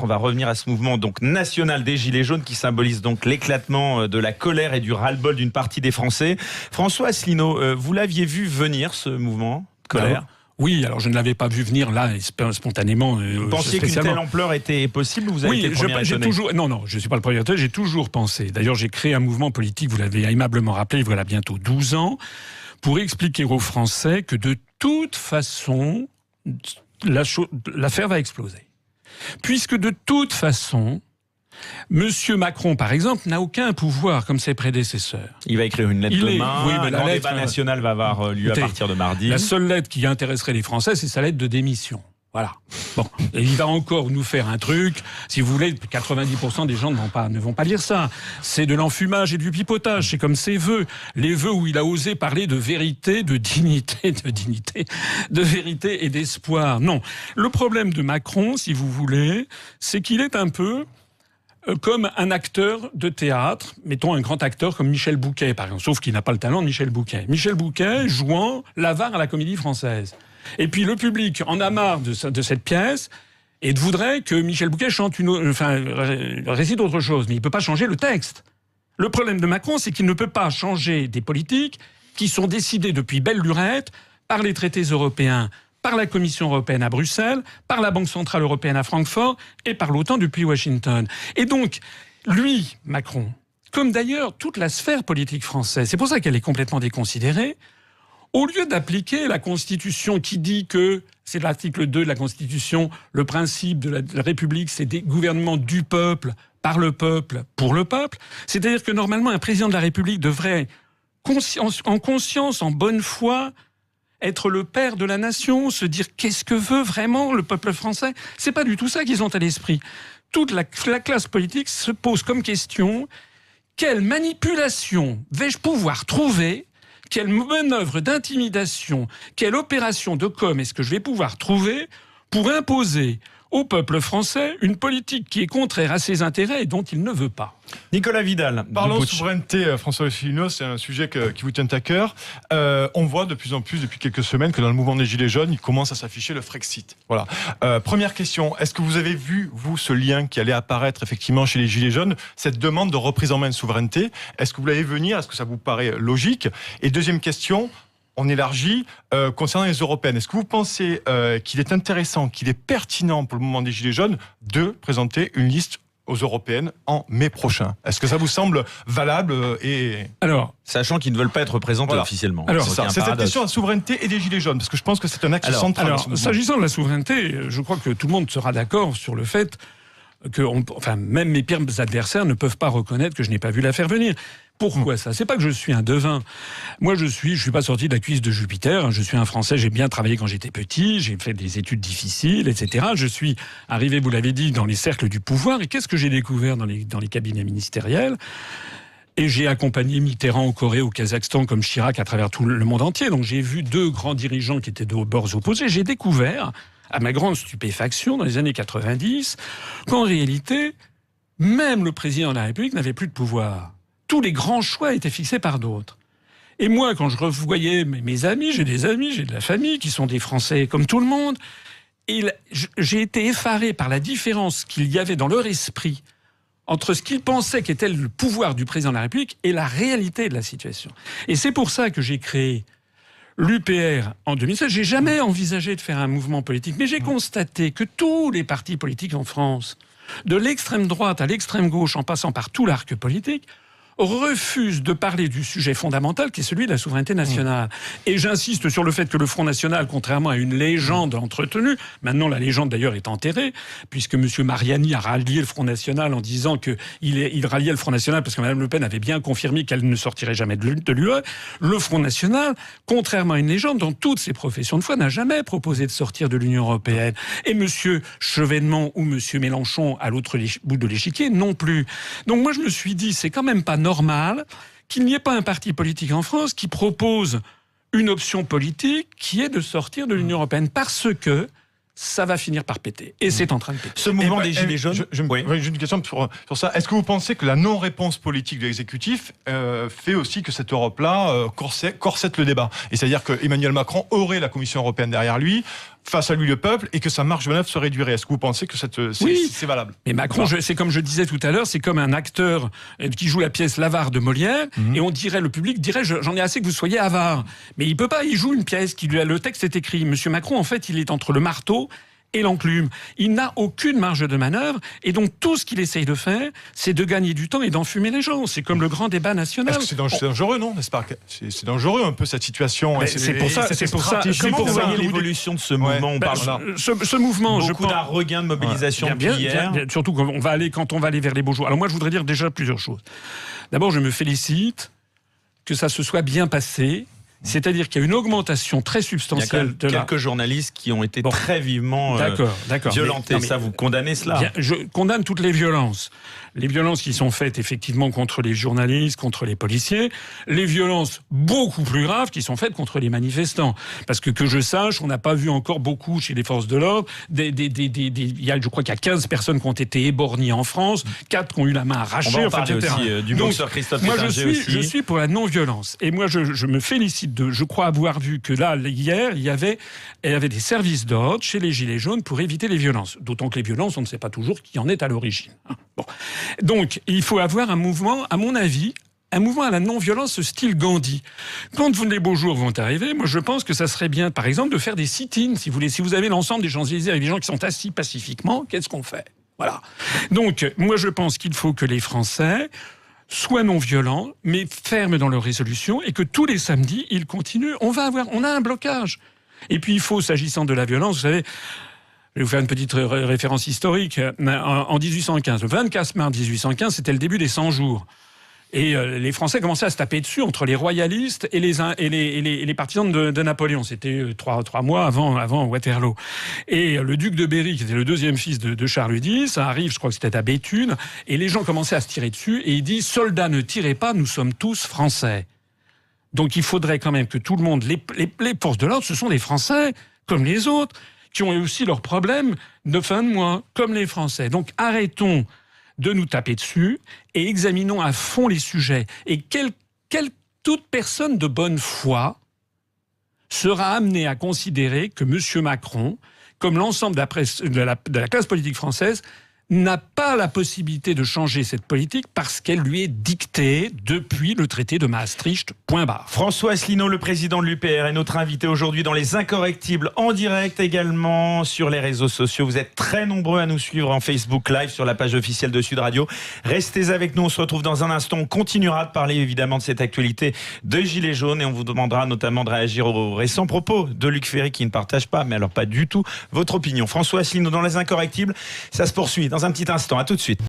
On va revenir à ce mouvement donc national des Gilets jaunes qui symbolise donc l'éclatement de la colère et du ras-le-bol d'une partie des Français. François Asselineau, vous l'aviez vu venir ce mouvement de colère ? Oui, alors je ne l'avais pas vu venir là, spontanément. Vous pensiez qu'une telle ampleur était possible ou vous avez été le premier étonné ? Non, je ne suis pas le premier étonné, j'ai toujours pensé. D'ailleurs, j'ai créé un mouvement politique, vous l'avez aimablement rappelé, voilà bientôt 12 ans, pour expliquer aux Français que de toute façon, l'affaire va exploser. Puisque de toute façon, Monsieur Macron, par exemple, n'a aucun pouvoir comme ses prédécesseurs. Il va écrire une lettre demain. Oui, mais le débat national va avoir lieu à partir de mardi. La seule lettre qui intéresserait les Français, c'est sa lettre de démission. Voilà. Bon, et il va encore nous faire un truc. Si vous voulez, 90% des gens ne vont pas lire ça. C'est de l'enfumage et du pipotage. C'est comme ses vœux. Les vœux où il a osé parler de vérité, de vérité et d'espoir. Non. Le problème de Macron, si vous voulez, c'est qu'il est un peu comme un acteur de théâtre, mettons un grand acteur comme Michel Bouquet, par exemple, sauf qu'il n'a pas le talent de Michel Bouquet. Michel Bouquet jouant l'avare à la Comédie Française. Et puis le public en a marre de cette pièce et voudrait que Michel Bouquet récite autre chose, mais il ne peut pas changer le texte. Le problème de Macron, c'est qu'il ne peut pas changer des politiques qui sont décidées depuis belle lurette par les traités européens, par la Commission européenne à Bruxelles, par la Banque centrale européenne à Francfort et par l'OTAN depuis Washington. Et donc, lui, Macron, comme d'ailleurs toute la sphère politique française, c'est pour ça qu'elle est complètement déconsidérée, au lieu d'appliquer la Constitution qui dit que, c'est l'article 2 de la Constitution, le principe de la République, c'est des gouvernements du peuple, par le peuple, pour le peuple, c'est-à-dire que normalement un président de la République devrait, en conscience, en bonne foi, être le père de la nation, se dire qu'est-ce que veut vraiment le peuple français. C'est pas du tout ça qu'ils ont à l'esprit. Toute la classe politique se pose comme question, quelle manipulation vais-je pouvoir trouver ? Quelle manœuvre d'intimidation, quelle opération de com est-ce que je vais pouvoir trouver pour imposer au peuple français une politique qui est contraire à ses intérêts et dont il ne veut pas. Nicolas Vidal. Parlons de souveraineté, François Asselineau, c'est un sujet qui vous tient à cœur. On voit de plus en plus depuis quelques semaines que dans le mouvement des Gilets jaunes, il commence à s'afficher le Frexit. Voilà. Première question, est-ce que vous avez vu, vous, ce lien qui allait apparaître effectivement chez les Gilets jaunes, cette demande de reprise en main de souveraineté? Est-ce que vous l'avez venir? Est-ce que ça vous paraît logique? Et deuxième question, on élargit concernant les européennes. Est-ce que vous pensez qu'il est intéressant, qu'il est pertinent pour le mouvement des Gilets jaunes de présenter une liste aux européennes en mai prochain? Est-ce que ça vous semble valable Alors, sachant qu'ils ne veulent pas être représentés officiellement. Alors, c'est cette question de la souveraineté et des Gilets jaunes, parce que je pense que c'est un axe central. Alors, s'agissant de la souveraineté, je crois que tout le monde sera d'accord sur le fait que, même mes pires adversaires ne peuvent pas reconnaître que je n'ai pas vu l'affaire venir. Pourquoi ça? C'est pas que je suis un devin. Moi, je suis pas sorti de la cuisse de Jupiter. Je suis un Français, j'ai bien travaillé quand j'étais petit, j'ai fait des études difficiles, etc. Je suis arrivé, vous l'avez dit, dans les cercles du pouvoir. Et qu'est-ce que j'ai découvert dans les cabinets ministériels? Et j'ai accompagné Mitterrand en Corée, au Kazakhstan, comme Chirac à travers tout le monde entier. Donc j'ai vu deux grands dirigeants qui étaient de bords opposés. J'ai découvert, à ma grande stupéfaction, dans les années 90, qu'en réalité, même le président de la République n'avait plus de pouvoir. Tous les grands choix étaient fixés par d'autres. Et moi, quand je revoyais mes amis, j'ai des amis, j'ai de la famille, qui sont des Français comme tout le monde, et j'ai été effaré par la différence qu'il y avait dans leur esprit entre ce qu'ils pensaient qu'était le pouvoir du président de la République et la réalité de la situation. Et c'est pour ça que j'ai créé l'UPR en 2016. J'ai jamais envisagé de faire un mouvement politique, mais j'ai constaté que tous les partis politiques en France, de l'extrême droite à l'extrême gauche, en passant par tout l'arc politique, refuse de parler du sujet fondamental qui est celui de la souveraineté nationale. Et j'insiste sur le fait que le Front National, contrairement à une légende entretenue, maintenant la légende d'ailleurs est enterrée, puisque M. Mariani a rallié le Front National en disant qu'il ralliait le Front National parce que Mme Le Pen avait bien confirmé qu'elle ne sortirait jamais de l'UE. Le Front National, contrairement à une légende, dans toutes ses professions de foi, n'a jamais proposé de sortir de l'Union européenne. Et M. Chevènement ou M. Mélenchon, à l'autre bout de l'échiquier, non plus. Donc moi je me suis dit, c'est quand même pas normal qu'il n'y ait pas un parti politique en France qui propose une option politique qui est de sortir de l'Union européenne parce que ça va finir par péter. Et c'est en train de péter. Ce mouvement des Gilets jaunes... J'ai une question sur ça. Est-ce que vous pensez que la non-réponse politique de l'exécutif fait aussi que cette Europe-là corsette le débat? Et c'est-à-dire qu'Emmanuel Macron aurait la Commission européenne derrière lui, face à lui le peuple et que sa marge de manœuvre se réduirait. Est-ce que vous pensez que c'est valable? Mais Macron, c'est comme je disais tout à l'heure, c'est comme un acteur qui joue la pièce l'avare de Molière, et le public dirait j'en ai assez que vous soyez avare. Mais il peut pas, il joue une pièce, le texte est écrit. Monsieur Macron, en fait, il est entre le marteau et l'enclume. Il n'a aucune marge de manœuvre, et donc tout ce qu'il essaye de faire, c'est de gagner du temps et d'enfumer les gens. C'est comme le grand débat national. Est-ce que c'est dangereux, non, n'est-ce pas? C'est dangereux un peu cette situation. C'est pour ça. Comment vous voyez l'évolution de ce mouvement? On parle ce mouvement, beaucoup d'un regain de mobilisation hier. Surtout quand on va aller vers les beaux jours. Alors moi, je voudrais dire déjà plusieurs choses. D'abord, je me félicite que ça se soit bien passé. C'est-à-dire qu'il y a une augmentation très substantielle de quelques journalistes qui ont été très vivement violentés. Ça, vous condamnez cela? Je condamne toutes les violences. Les violences qui sont faites effectivement contre les journalistes, contre les policiers. Les violences beaucoup plus graves qui sont faites contre les manifestants. Parce que je sache, on n'a pas vu encore beaucoup chez les forces de l'ordre. Je crois qu'il y a 15 personnes qui ont été éborgnées en France, 4 qui ont eu la main arrachée. On va en parler aussi du boxeur Christophe Pétinger aussi. Je suis pour la non-violence. Et moi, je me félicite je crois avoir vu que là, hier, il y avait des services d'ordre chez les Gilets jaunes pour éviter les violences. D'autant que les violences, on ne sait pas toujours qui en est à l'origine. Bon. Donc, il faut avoir un mouvement, à mon avis, un mouvement à la non-violence style Gandhi. Quand les beaux jours vont arriver, moi je pense que ça serait bien, par exemple, de faire des sit-ins, si vous voulez. Si vous avez l'ensemble des Champs-Élysées avec des gens qui sont assis pacifiquement, qu'est-ce qu'on fait? Voilà. Donc, moi je pense qu'il faut que les Français soient non-violents, mais fermes dans leurs résolutions, et que tous les samedis, ils continuent. On a un blocage. Et puis il faut, s'agissant de la violence, vous savez, je vais vous faire une petite référence historique. En 1815, le 24 mars 1815, c'était le début des 100 jours. Et les Français commençaient à se taper dessus entre les royalistes et les partisans de Napoléon. C'était trois mois avant Waterloo. Et le duc de Berry, qui était le deuxième fils de Charles X, ça arrive, je crois que c'était à Béthune, et les gens commençaient à se tirer dessus, et il dit « Soldats, ne tirez pas, nous sommes tous Français ». Donc il faudrait quand même que tout le monde, les forces de l'ordre, ce sont des Français, comme les autres, qui ont aussi leurs problèmes de fin de mois, comme les Français. Donc arrêtons de nous taper dessus et examinons à fond les sujets. Et toute personne de bonne foi sera amenée à considérer que M. Macron, comme l'ensemble de la classe politique française, n'a pas la possibilité de changer cette politique parce qu'elle lui est dictée depuis le traité de Maastricht, point barre. François Asselineau, le président de l'UPR, est notre invité aujourd'hui dans Les Incorrectibles, en direct également sur les réseaux sociaux. Vous êtes très nombreux à nous suivre en Facebook Live sur la page officielle de Sud Radio. Restez avec nous, on se retrouve dans un instant. On continuera de parler évidemment de cette actualité de Gilets jaunes et on vous demandera notamment de réagir aux récents propos de Luc Ferry qui ne partage pas, mais alors pas du tout, votre opinion. François Asselineau dans Les Incorrectibles, ça se poursuit dans un petit instant. À tout de suite.